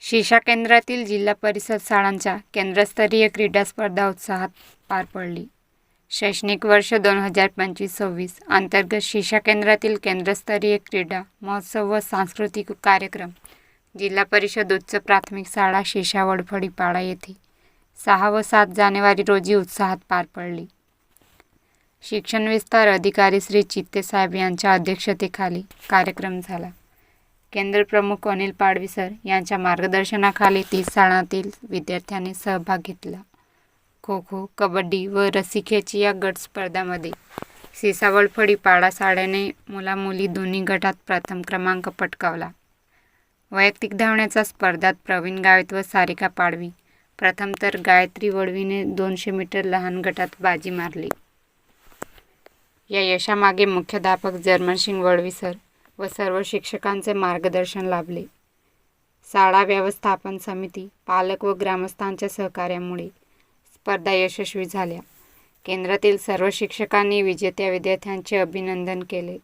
शिक्षा केंद्रातील जिल्हा परिषद शाळांच्या केंद्रस्तरीय क्रीडा स्पर्धा उत्साहात पार पडली. शैक्षणिक वर्ष 2025-26 अंतर्गत शिक्षा केंद्रातील केंद्रस्तरीय क्रीडा महोत्सव व सांस्कृतिक कार्यक्रम जिल्हा परिषद उच्च प्राथमिक शाळा शिक्षा वडफळीपाडा येथे 6 व 7 जानेवारी रोजी उत्साहात पार पडली. शिक्षण विस्तार अधिकारी श्री चित्ते साहेब यांच्या अध्यक्षतेखाली कार्यक्रम झाला. केंद्र प्रमुख अनिल पाडवी सर यांच्या मार्गदर्शनाखाली 30 शाळांतील विद्यार्थ्यांनी सहभाग घेतला. खो खो, कबड्डी व रस्सीखेच या गट स्पर्धांमध्ये शिक्षा वडफळीपाडा शाळेने मुला-मुली दोन्ही गटात प्रथम क्रमांक पटकावला. वैयक्तिक धावण्याच्या स्पर्धात प्रवीण गावित व सारिका पाडवी प्रथम तर गायत्री वडवीने 200 मीटर लहान गटात बाजी मारली. या यशामागे मुख्याध्यापक जर्मनसिंग वडवी सर व सर्व शिक्षकांचे मार्गदर्शन लाभले. शाळा व्यवस्थापन समिती, पालक व ग्रामस्थांच्या सहकार्यामुळे स्पर्धा यशस्वी झाल्या. केंद्रातील सर्व शिक्षकांनी विजेत्या विद्यार्थ्यांचे अभिनंदन केले.